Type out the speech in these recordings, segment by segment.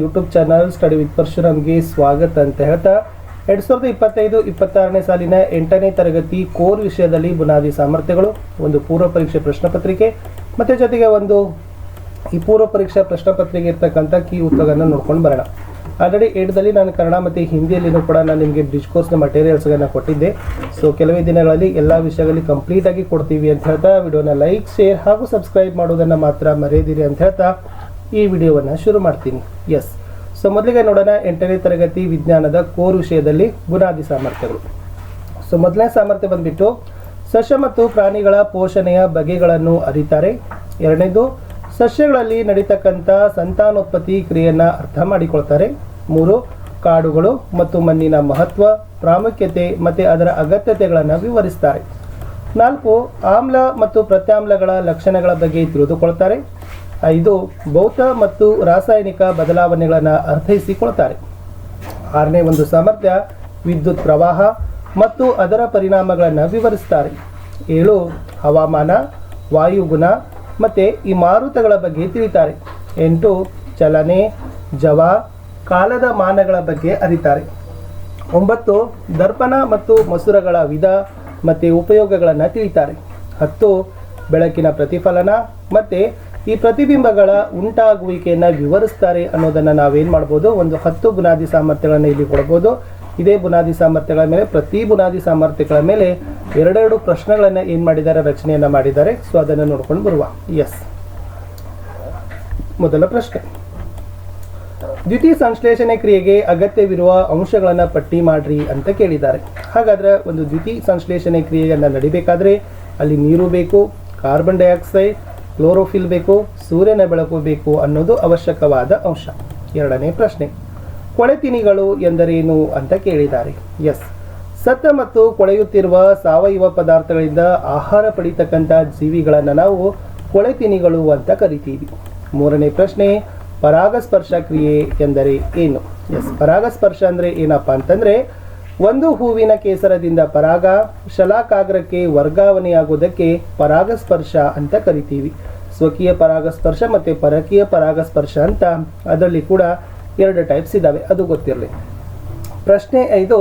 YouTube channel study with ಪರಶುರಾಮ್ಗೆ ಸ್ವಾಗತ ಅಂತ ಹೇಳ್ತಾ 2025-26ನೇ ಸಾಲಿನ 8ನೇ ತರಗತಿ ಕೋರ್ ವಿಷಯದಲ್ಲಿ ಬುನಾದಿ ಸಾಮರ್ಥ್ಯಗಳು ಒಂದು ಪೂರ್ವ ಪರೀಕ್ಷೆ ಪ್ರಶ್ನೆ ಪತ್ರಿಕೆ ಮತ್ತೆ ಜೊತೆಗೆ ಒಂದು ಈ ಪೂರ್ವ ಪರೀಕ್ಷಾ ಪ್ರಶ್ನೆ ಪತ್ರಿಕೆ ಇರತಕ್ಕಂಥ ಕೀ ಉತ್ತರಗಳನ್ನು ನೋಡ್ಕೊಂಡು ಬರೋಣ. ಆಲ್ರೆಡಿ 8ದಲ್ಲಿ ನಾನು ಕನ್ನಡ ಮತ್ತು ಹಿಂದಿಯಲ್ಲಿನೂ ಕೂಡ ನಾನು ನಿಮಗೆ ಬ್ರಿಡ್ಜ್ ಕೋರ್ಸ್ನ ಮಟೀರಿಯಲ್ಸ್ಗಳನ್ನು ಕೊಟ್ಟಿದ್ದೆ. ಸೊ ಕೆಲವೇ ದಿನಗಳಲ್ಲಿ ಎಲ್ಲ ವಿಷಯಗಳಲ್ಲಿ ಕಂಪ್ಲೀಟಾಗಿ ಕೊಡ್ತೀವಿ ಅಂತ ಹೇಳ್ತಾ ವಿಡಿಯೋನ ಲೈಕ್ ಶೇರ್ ಹಾಗೂ ಸಬ್ಸ್ಕ್ರೈಬ್ ಮಾಡೋದನ್ನು ಮಾತ್ರ ಮರೆಯದಿರಿ ಅಂತ ಹೇಳ್ತಾ ಈ ವಿಡಿಯೋವನ್ನು ಶುರು ಮಾಡ್ತೀನಿ. ಎಸ್, ಸೊ ಮೊದಲಿಗೆ ನೋಡೋಣ 8ನೇ ತರಗತಿ ವಿಜ್ಞಾನದ ಕೋರ್ ವಿಷಯದಲ್ಲಿ ಬುನಾದಿ ಸಾಮರ್ಥ್ಯಗಳು. ಸೊ ಮೊದಲನೇ ಸಾಮರ್ಥ್ಯ ಬಂದ್ಬಿಟ್ಟು ಸಸ್ಯ ಮತ್ತು ಪ್ರಾಣಿಗಳ ಪೋಷಣೆಯ ಬಗೆಗಳನ್ನು ಅರಿತಾರೆ. ಎರಡನೇದು ಸಸ್ಯಗಳಲ್ಲಿ ನಡೀತಕ್ಕಂಥ ಸಂತಾನೋತ್ಪತ್ತಿ ಕ್ರಿಯೆಯನ್ನು ಅರ್ಥ ಮಾಡಿಕೊಳ್ತಾರೆ. 3 ಕಾಡುಗಳು ಮತ್ತು ಮಣ್ಣಿನ ಮಹತ್ವ, ಪ್ರಾಮುಖ್ಯತೆ ಮತ್ತು ಅದರ ಅಗತ್ಯತೆಗಳನ್ನು ವಿವರಿಸ್ತಾರೆ. 4 ಆಮ್ಲ ಮತ್ತು ಪ್ರತ್ಯಾಮ್ಲಗಳ ಲಕ್ಷಣಗಳ ಬಗ್ಗೆ ತಿಳಿದುಕೊಳ್ತಾರೆ. 5 ಭೌತ ಮತ್ತು ರಾಸಾಯನಿಕ ಬದಲಾವಣೆಗಳನ್ನು ಅರ್ಥೈಸಿಕೊಳ್ತಾರೆ. 6ನೇ ಒಂದು ಸಾಮರ್ಥ್ಯ ವಿದ್ಯುತ್ ಪ್ರವಾಹ ಮತ್ತು ಅದರ ಪರಿಣಾಮಗಳನ್ನು ವಿವರಿಸ್ತಾರೆ. 7 ಹವಾಮಾನ, ವಾಯುಗುಣ ಮತ್ತು ಈ ಮಾರುತಗಳ ಬಗ್ಗೆ ತಿಳಿತಾರೆ. 8 ಚಲನೆ, ಜವ, ಕಾಲದ ಮಾನಗಳ ಬಗ್ಗೆ ಅರಿತಾರೆ. 9 ದರ್ಪಣ ಮತ್ತು ಮಸೂರಗಳ ವಿಧ ಮತ್ತು ಉಪಯೋಗಗಳನ್ನು ತಿಳಿತಾರೆ. 10 ಬೆಳಕಿನ ಪ್ರತಿಫಲನ ಮತ್ತು ಈ ಪ್ರತಿಬಿಂಬಗಳ ಉಂಟಾಗುವಿಕೆಯನ್ನು ವಿವರಿಸ್ತಾರೆ ಅನ್ನೋದನ್ನು ನಾವೇನು ಮಾಡ್ಬೋದು, ಒಂದು 10 ಬುನಾದಿ ಸಾಮರ್ಥ್ಯಗಳನ್ನು ಇಲ್ಲಿ ಕೊಡ್ಬೋದು. ಇದೇ ಬುನಾದಿ ಸಾಮರ್ಥ್ಯಗಳ ಮೇಲೆ ಪ್ರತಿ ಬುನಾದಿ ಸಾಮರ್ಥ್ಯಗಳ ಮೇಲೆ ಎರಡೆರಡು ಪ್ರಶ್ನೆಗಳನ್ನು ಏನು ಮಾಡಿದ್ದಾರೆ, ರಚನೆಯನ್ನು ಮಾಡಿದ್ದಾರೆ. ಸೊ ಅದನ್ನು ನೋಡ್ಕೊಂಡು ಬರುವ. ಎಸ್, ಮೊದಲ ಪ್ರಶ್ನೆ, ದ್ವಿತೀಯ ಸಂಶ್ಲೇಷಣೆ ಕ್ರಿಯೆಗೆ ಅಗತ್ಯವಿರುವ ಅಂಶಗಳನ್ನು ಪಟ್ಟಿ ಮಾಡ್ರಿ ಅಂತ ಕೇಳಿದ್ದಾರೆ. ಹಾಗಾದ್ರೆ ಒಂದು ದ್ವಿತೀಯ ಸಂಶ್ಲೇಷಣೆ ಕ್ರಿಯೆಯನ್ನು ನಡಿಬೇಕಾದ್ರೆ ಅಲ್ಲಿ ನೀರು ಬೇಕು, ಕಾರ್ಬನ್ ಡೈಆಕ್ಸೈಡ್, ಕ್ಲೋರೋಫಿಲ್ ಬೇಕು, ಸೂರ್ಯನ ಬೆಳಕು ಬೇಕು ಅನ್ನೋದು ಅವಶ್ಯಕವಾದ ಅಂಶ. ಎರಡನೇ ಪ್ರಶ್ನೆ, ಕೊಳೆತಿನಿಗಳು ಎಂದರೇನು ಅಂತ ಕೇಳಿದ್ದಾರೆ. ಎಸ್, ಸತ್ತ ಮತ್ತು ಕೊಳೆಯುತ್ತಿರುವ ಸಾವಯವ ಪದಾರ್ಥಗಳಿಂದ ಆಹಾರ ಪಡಿತಕ್ಕಂಥ ಜೀವಿಗಳನ್ನು ನಾವು ಕೊಳೆತಿನಿಗಳು ಅಂತ ಕರಿತೀವಿ. ಮೂರನೇ ಪ್ರಶ್ನೆ, ಪರಾಗಸ್ಪರ್ಶ ಕ್ರಿಯೆ ಎಂದರೆ ಏನು? ಎಸ್, ಪರಾಗಸ್ಪರ್ಶ ಅಂದರೆ ಏನಪ್ಪ ಅಂತಂದರೆ ಒಂದು ಹೂವಿನ ಕೇಸರದಿಂದ ಪರಾಗ ಶಲಾಕಾಗ್ರಕ್ಕೆ ವರ್ಗಾವಣೆಯಾಗುವುದಕ್ಕೆ ಪರಾಗಸ್ಪರ್ಶ ಅಂತ ಕರಿತೀವಿ. ಸ್ವಕೀಯ ಪರಾಗಸ್ಪರ್ಶ ಮತ್ತು ಪರಕೀಯ ಪರಾಗಸ್ಪರ್ಶ ಅಂತ ಅದರಲ್ಲಿ ಕೂಡ 2 ಟೈಪ್ಸ್ ಇದ್ದಾವೆ, ಅದು ಗೊತ್ತಿರಲಿ. ಪ್ರಶ್ನೆ 5,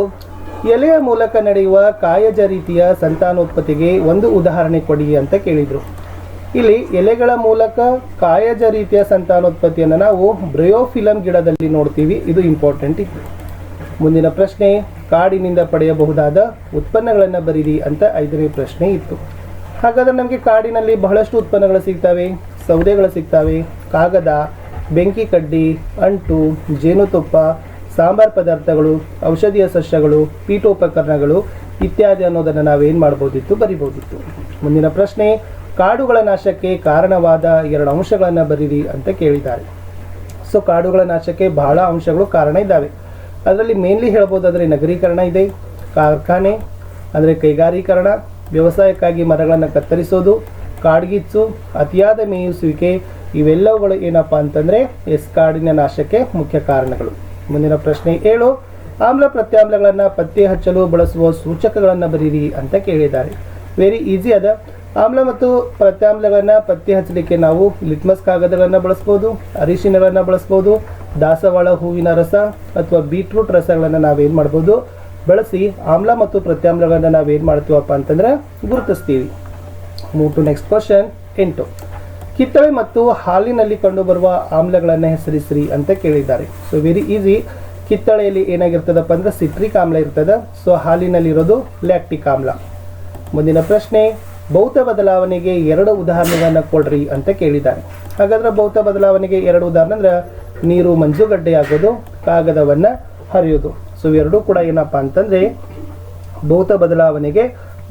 ಎಲೆಯ ಮೂಲಕ ನಡೆಯುವ ಕಾಯಜ ರೀತಿಯ ಸಂತಾನೋತ್ಪತ್ತಿಗೆ ಒಂದು ಉದಾಹರಣೆ ಕೊಡಿ ಅಂತ ಕೇಳಿದರು. ಇಲ್ಲಿ ಎಲೆಗಳ ಮೂಲಕ ಕಾಯಜ ರೀತಿಯ ಸಂತಾನೋತ್ಪತ್ತಿಯನ್ನು ನಾವು ಬ್ರಯೋಫಿಲಮ್ ಗಿಡದಲ್ಲಿ ನೋಡ್ತೀವಿ. ಇದು ಇಂಪಾರ್ಟೆಂಟ್ ಇತ್ತು. ಮುಂದಿನ ಪ್ರಶ್ನೆ, ಕಾಡಿನಿಂದ ಪಡೆಯಬಹುದಾದ ಉತ್ಪನ್ನಗಳನ್ನು ಬರೀರಿ ಅಂತ 5ನೇ ಪ್ರಶ್ನೆ ಇತ್ತು. ಹಾಗಾದರೆ ನಮಗೆ ಕಾಡಿನಲ್ಲಿ ಬಹಳಷ್ಟು ಉತ್ಪನ್ನಗಳು ಸಿಗ್ತವೆ. ಸೌದೆಗಳು ಸಿಗ್ತವೆ, ಕಾಗದ, ಬೆಂಕಿ ಕಡ್ಡಿ, ಅಂಟು, ಜೇನುತುಪ್ಪ, ಸಾಂಬಾರ್ ಪದಾರ್ಥಗಳು, ಔಷಧೀಯ ಸಸ್ಯಗಳು, ಪೀಠೋಪಕರಣಗಳು ಇತ್ಯಾದಿ ಅನ್ನೋದನ್ನು ನಾವೇನು ಮಾಡ್ಬೋದಿತ್ತು, ಬರಿಬೋದಿತ್ತು. ಮುಂದಿನ ಪ್ರಶ್ನೆ, ಕಾಡುಗಳ ನಾಶಕ್ಕೆ ಕಾರಣವಾದ 2 ಅಂಶಗಳನ್ನು ಬರೀರಿ ಅಂತ ಕೇಳಿದ್ದಾರೆ. ಸೊ ಕಾಡುಗಳ ನಾಶಕ್ಕೆ ಬಹಳ ಅಂಶಗಳು ಕಾರಣ ಇದ್ದಾವೆ. ಅದರಲ್ಲಿ ಮೇನ್ಲಿ ಹೇಳ್ಬೋದಾದರೆ ನಗರೀಕರಣ ಇದೆ, ಕಾರ್ಖಾನೆ ಅಂದರೆ ಕೈಗಾರೀಕರಣ, ವ್ಯವಸಾಯಕ್ಕಾಗಿ ಮರಗಳನ್ನು ಕತ್ತರಿಸೋದು, ಕಾಡ್ಗಿಚ್ಚು, ಅತಿಯಾದ ಮೇಯಿಸುವಿಕೆ, ಇವೆಲ್ಲವುಗಳು ಏನಪ್ಪ ಅಂತಂದರೆ ಕಾಡಿನ ನಾಶಕ್ಕೆ ಮುಖ್ಯ ಕಾರಣಗಳು. ಮುಂದಿನ ಪ್ರಶ್ನೆ 7, ಆಮ್ಲ ಪ್ರತ್ಯಾಮ್ಲಗಳನ್ನು ಪತ್ತೆ ಹಚ್ಚಲು ಬಳಸುವ ಸೂಚಕಗಳನ್ನು ಬರೀರಿ ಅಂತ ಕೇಳಿದ್ದಾರೆ. ವೆರಿ ಈಸಿ ಅದ. ಆಮ್ಲ ಮತ್ತು ಪ್ರತ್ಯಾಮ್ಲಗಳನ್ನು ಪತ್ತೆ ಹಚ್ಚಲಿಕ್ಕೆ ನಾವು ಲಿಟ್ಮಸ್ ಕಾಗದಗಳನ್ನು ಬಳಸ್ಬೋದು, ಅರಿಶಿನಗಳನ್ನು ಬಳಸ್ಬೋದು, ದಾಸವಾಳ ಹೂವಿನ ರಸ ಅಥವಾ ಬೀಟ್ರೂಟ್ ರಸಗಳನ್ನು ನಾವೇನು ಮಾಡ್ಬೋದು, ಬಳಸಿ ಆಮ್ಲ ಮತ್ತು ಪ್ರತ್ಯಾಮ್ಲಗಳನ್ನು ನಾವೇನು ಮಾಡ್ತೀವಪ್ಪ ಅಂತಂದ್ರೆ ಗುರುತಿಸ್ತೀವಿ. ಮೂವ್ ಟು ನೆಕ್ಸ್ಟ್ ಕ್ವಶನ್ 8, ಕಿತ್ತಳೆ ಮತ್ತು ಹಾಲಿನಲ್ಲಿ ಕಂಡುಬರುವ ಆಮ್ಲಗಳನ್ನು ಹೆಸರಿಸ್ರಿ ಅಂತ ಕೇಳಿದ್ದಾರೆ. So very easy. ಕಿತ್ತಳೆಯಲ್ಲಿ ಏನಾಗಿರ್ತದಪ್ಪ ಅಂದ್ರೆ ಸಿಟ್ರಿಕ್ ಆಮ್ಲ ಇರ್ತದೆ. ಸೊ ಹಾಲಿನಲ್ಲಿರೋದು ಲ್ಯಾಕ್ಟಿಕ್ ಆಮ್ಲ. ಮುಂದಿನ ಪ್ರಶ್ನೆ, ಭೌತ ಬದಲಾವಣೆಗೆ 2 ಉದಾಹರಣೆಗಳನ್ನು ಕೊಡ್ರಿ ಅಂತ ಕೇಳಿದ್ದಾರೆ. ಹಾಗಾದ್ರೆ ಭೌತ ಬದಲಾವಣೆಗೆ 2 ಉದಾಹರಣೆ ಅಂದ್ರೆ ನೀರು ಮಂಜುಗಡ್ಡೆಯಾಗೋದು, ಕಾಗದವನ್ನು ಹರಿಯೋದು. ಸೊ ಇವೆರಡೂ ಕೂಡ ಏನಪ್ಪ ಅಂತಂದರೆ ಭೌತ ಬದಲಾವಣೆಗೆ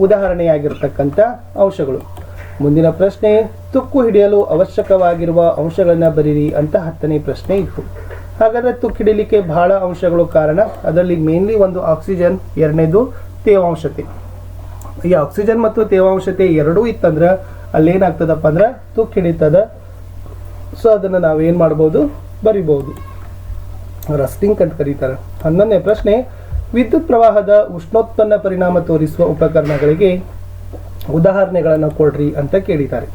ಉದಾಹರಣೆಯಾಗಿರ್ತಕ್ಕಂಥ ಅಂಶಗಳು. ಮುಂದಿನ ಪ್ರಶ್ನೆ, ತುಕ್ಕು ಹಿಡಿಯಲು ಅವಶ್ಯಕವಾಗಿರುವ ಅಂಶಗಳನ್ನು ಬರೀರಿ ಅಂತ 10ನೇ ಪ್ರಶ್ನೆ ಇತ್ತು. ಹಾಗಾದರೆ ತುಕ್ಕು ಹಿಡಿಯಲಿಕ್ಕೆ ಬಹಳ ಅಂಶಗಳು ಕಾರಣ. ಅದರಲ್ಲಿ ಮೇನ್ಲಿ ಒಂದು ಆಕ್ಸಿಜನ್, ಎರಡನೇದು ತೇವಾಂಶತೆ. ಈ ಆಕ್ಸಿಜನ್ ಮತ್ತು ತೇವಾಂಶತೆ ಎರಡೂ ಇತ್ತಂದ್ರೆ ಅಲ್ಲೇನಾಗ್ತದಪ್ಪ ಅಂದ್ರೆ ತುಕ್ಕು ಹಿಡಿತದ. ಸೊ ಅದನ್ನು ನಾವೇನು ಮಾಡ್ಬೋದು, ಬರಿಬೋದು. ರಸ್ಟಿಂಗ್ ಅಂತ ಕರೀತಾರೆ. 11ನೇ ಪ್ರಶ್ನೆ, ವಿದ್ಯುತ್ ಪ್ರವಾಹದ ಉಷ್ಣೋತ್ಪನ್ನ ಪರಿಣಾಮ ತೋರಿಸುವ ಉಪಕರಣಗಳಿಗೆ ಉದಾಹರಣೆಗಳನ್ನು ಕೊಡ್ರಿ ಅಂತ ಕೇಳಿದ್ದಾರೆ.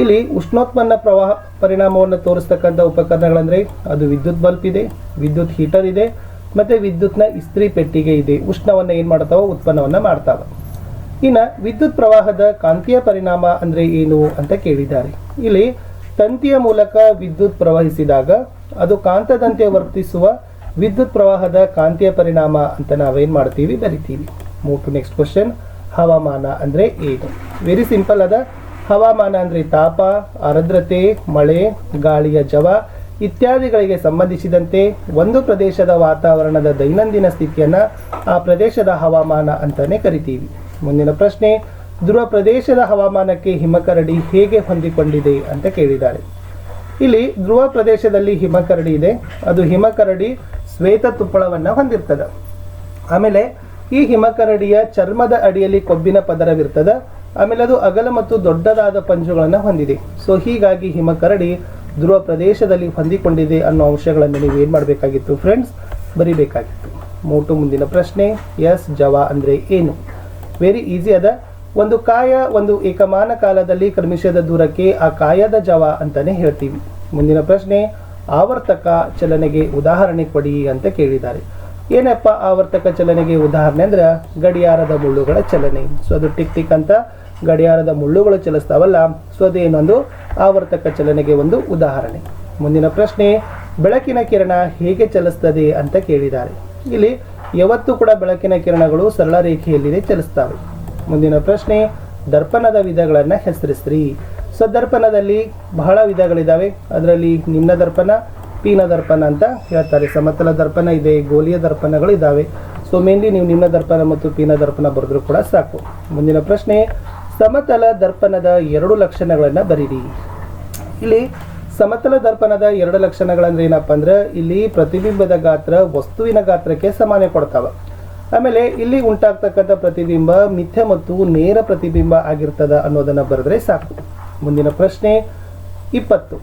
ಇಲ್ಲಿ ಉಷ್ಣೋತ್ಪನ್ನ ಪ್ರವಾಹ ಪರಿಣಾಮವನ್ನು ತೋರಿಸ್ತಕ್ಕಂಥ ಉಪಕರಣಗಳಂದರೆ ಅದು ವಿದ್ಯುತ್ ಬಲ್ಬ್ ಇದೆ, ವಿದ್ಯುತ್ ಹೀಟರ್ ಇದೆ, ಮತ್ತು ವಿದ್ಯುತ್ನ ಇಸ್ತ್ರಿ ಪೆಟ್ಟಿಗೆ ಇದೆ. ಉಷ್ಣವನ್ನು ಏನು ಮಾಡ್ತಾವ, ಉತ್ಪನ್ನವನ್ನು ಮಾಡ್ತಾವ. ಇನ್ನು ವಿದ್ಯುತ್ ಪ್ರವಾಹದ ಕಾಂತೀಯ ಪರಿಣಾಮ ಅಂದರೆ ಏನು ಅಂತ ಕೇಳಿದ್ದಾರೆ. ಇಲ್ಲಿ ತಂತಿಯ ಮೂಲಕ ವಿದ್ಯುತ್ ಪ್ರವಹಿಸಿದಾಗ ಅದು ಕಾಂತದಂತೆ ವರ್ತಿಸುವ ವಿದ್ಯುತ್ ಪ್ರವಾಹದ ಕಾಂತೀಯ ಪರಿಣಾಮ ಅಂತ ನಾವೇನು ಮಾಡ್ತೀವಿ, ಬರಿತೀವಿ. Move to next question. ಹವಾಮಾನ ಅಂದರೆ ಏನು? ವೆರಿ ಸಿಂಪಲ್ ಅದ. ಹವಾಮಾನ ಅಂದರೆ ತಾಪ, ಆರ್ದ್ರತೆ, ಮಳೆ, ಗಾಳಿಯ ಜವ ಇತ್ಯಾದಿಗಳಿಗೆ ಸಂಬಂಧಿಸಿದಂತೆ ಒಂದು ಪ್ರದೇಶದ ವಾತಾವರಣದ ದೈನಂದಿನ ಸ್ಥಿತಿಯನ್ನು ಆ ಪ್ರದೇಶದ ಹವಾಮಾನ ಅಂತಾನೆ ಕರಿತೀವಿ. ಮುಂದಿನ ಪ್ರಶ್ನೆ, ಧ್ರುವ ಪ್ರದೇಶದ ಹವಾಮಾನಕ್ಕೆ ಹಿಮಕರಡಿ ಹೇಗೆ ಹೊಂದಿಕೊಂಡಿದೆ ಅಂತ ಕೇಳಿದ್ದಾರೆ. ಇಲ್ಲಿ ಧ್ರುವ ಪ್ರದೇಶದಲ್ಲಿ ಹಿಮಕರಡಿ ಇದೆ. ಅದು ಹಿಮಕರಡಿ ಶ್ವೇತ ತುಪ್ಪಳವನ್ನು ಹೊಂದಿರ್ತದೆ. ಆಮೇಲೆ ಈ ಹಿಮಕರಡಿಯ ಚರ್ಮದ ಅಡಿಯಲ್ಲಿ ಕೊಬ್ಬಿನ ಪದರವಿರ್ತದೆ. ಆಮೇಲೆ ಅದು ಅಗಲ ಮತ್ತು ದೊಡ್ಡದಾದ ಪಂಜುಗಳನ್ನು ಹೊಂದಿದೆ. ಸೊ ಹೀಗಾಗಿ ಹಿಮಕರಡಿ ಧ್ರುವ ಪ್ರದೇಶದಲ್ಲಿ ಹೊಂದಿಕೊಂಡಿದೆ ಅನ್ನೋ ಅಂಶಗಳನ್ನು ನೀವು ಏನು ಮಾಡಬೇಕಾಗಿತ್ತು ಫ್ರೆಂಡ್ಸ್, ಬರಿಬೇಕಾಗಿತ್ತು. ಮೂಟು ಮುಂದಿನ ಪ್ರಶ್ನೆ, ಎಸ್ ಜವ ಅಂದರೆ ಏನು? ವೆರಿ ಈಸಿ ಅದ. ಒಂದು ಕಾಯ ಒಂದು ಏಕಮಾನ ಕಾಲದಲ್ಲಿ ಕ್ರಮಿಸಿದ ದೂರಕ್ಕೆ ಆ ಕಾಯದ ಜವ ಅಂತಾನೆ ಹೇಳ್ತೀವಿ. ಮುಂದಿನ ಪ್ರಶ್ನೆ, ಆವರ್ತಕ ಚಲನೆಗೆ ಉದಾಹರಣೆ ಕೊಡಿ ಅಂತ ಕೇಳಿದ್ದಾರೆ. ಏನಪ್ಪ ಆವರ್ತಕ ಚಲನೆಗೆ ಉದಾಹರಣೆ ಅಂದ್ರೆ ಗಡಿಯಾರದ ಮುಳ್ಳುಗಳ ಚಲನೆ. ಸೊ ಅದು ಟಿಕ್ ಟಿಕ್ ಅಂತ ಗಡಿಯಾರದ ಮುಳ್ಳುಗಳು ಚಲಿಸ್ತಾವಲ್ಲ, ಸೊ ಅದೇನೊಂದು ಆವರ್ತಕ ಚಲನೆಗೆ ಒಂದು ಉದಾಹರಣೆ. ಮುಂದಿನ ಪ್ರಶ್ನೆ, ಬೆಳಕಿನ ಕಿರಣ ಹೇಗೆ ಚಲಿಸ್ತದೆ ಅಂತ ಕೇಳಿದ್ದಾರೆ. ಇಲ್ಲಿ ಯಾವತ್ತೂ ಕೂಡ ಬೆಳಕಿನ ಕಿರಣಗಳು ಸರಳ ರೇಖೆಯಲ್ಲಿದೆ ಚಲಿಸ್ತವೆ. ಮುಂದಿನ ಪ್ರಶ್ನೆ, ದರ್ಪಣದ ವಿಧಗಳನ್ನು ಹೆಸರಿಸ್ರಿ. ಸೊ ದರ್ಪಣದಲ್ಲಿ ಬಹಳ ವಿಧಗಳಿದ್ದಾವೆ. ಅದರಲ್ಲಿ ನಿಮ್ನ ದರ್ಪಣ, ಪೀನ ದರ್ಪಣ ಅಂತ ಹೇಳ್ತಾರೆ. ಸಮತಲ ದರ್ಪಣ ಇದೆ, ಗೋಲಿಯ ದರ್ಪಣಗಳು ಇದ್ದಾವೆ. ಸೊ ಮೇನ್ಲಿ ನೀವು ನಿಮ್ನ ದರ್ಪಣ ಮತ್ತು ಪೀನ ದರ್ಪಣ ಬರೆದ್ರೂ ಕೂಡ ಸಾಕು. ಮುಂದಿನ ಪ್ರಶ್ನೆ, ಸಮತಲ ದರ್ಪಣದ 2 ಲಕ್ಷಣಗಳನ್ನು ಬರೀರಿ. ಇಲ್ಲಿ ಸಮತಲ ದರ್ಪಣದ 2 ಲಕ್ಷಣಗಳಂದ್ರೆ ಏನಪ್ಪ ಅಂದ್ರೆ, ಇಲ್ಲಿ ಪ್ರತಿಬಿಂಬದ ಗಾತ್ರ ವಸ್ತುವಿನ ಗಾತ್ರಕ್ಕೆ ಸಮಾನ ಕೊಡ್ತಾವ. ಆಮೇಲೆ ಇಲ್ಲಿ ಉಂಟಾಗ್ತಕ್ಕಂಥ ಪ್ರತಿಬಿಂಬ ಮಿಥ್ಯ ಮತ್ತು ನೇರ ಪ್ರತಿಬಿಂಬ ಆಗಿರ್ತದ ಅನ್ನೋದನ್ನ ಬರೆದ್ರೆ ಸಾಕು. ಮುಂದಿನ ಪ್ರಶ್ನೆ 20,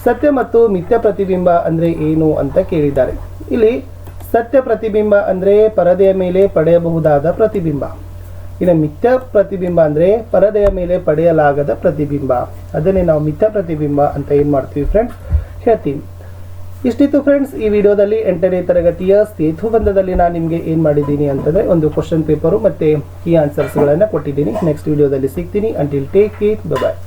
ಸತ್ಯ ಮತ್ತು ಮಿಥ್ಯ ಪ್ರತಿಬಿಂಬ ಅಂದ್ರೆ ಏನು ಅಂತ ಕೇಳಿದ್ದಾರೆ. ಇಲ್ಲಿ ಸತ್ಯ ಪ್ರತಿಬಿಂಬ ಅಂದ್ರೆ ಪರದೆಯ ಮೇಲೆ ಪಡೆಯಬಹುದಾದ ಪ್ರತಿಬಿಂಬ. ಇನ್ನು ಮಿಥ್ಯ ಪ್ರತಿಬಿಂಬ ಅಂದ್ರೆ ಪರದೆಯ ಮೇಲೆ ಪಡೆಯಲಾಗದ ಪ್ರತಿಬಿಂಬ. ಅದನ್ನೇ ನಾವು ಮಿಥ್ಯ ಪ್ರತಿಬಿಂಬ ಅಂತ ಏನು ಮಾಡ್ತೀವಿ ಫ್ರೆಂಡ್ಸ್, ಹೇಳ್ತೀವಿ. ಇಷ್ಟಿತ್ತು ಫ್ರೆಂಡ್ಸ್ ಈ ವಿಡಿಯೋದಲ್ಲಿ 8ನೇ ತರಗತಿಯ ಸೇತುಬಂಧದಲ್ಲಿ ನಾನು ನಿಮಗೆ ಏನು ಮಾಡಿದ್ದೀನಿ ಅಂತಂದರೆ ಒಂದು ಕ್ವಶನ್ ಪೇಪರು ಮತ್ತು ಈ ಆನ್ಸರ್ಸ್ಗಳನ್ನು ಕೊಟ್ಟಿದ್ದೀನಿ. ನೆಕ್ಸ್ಟ್ ವಿಡಿಯೋದಲ್ಲಿ ಸಿಗ್ತೀನಿ. ಅಂಟಿಲ್ ಟೇಕ್ ಕೇರ್, ಬಾಯ್.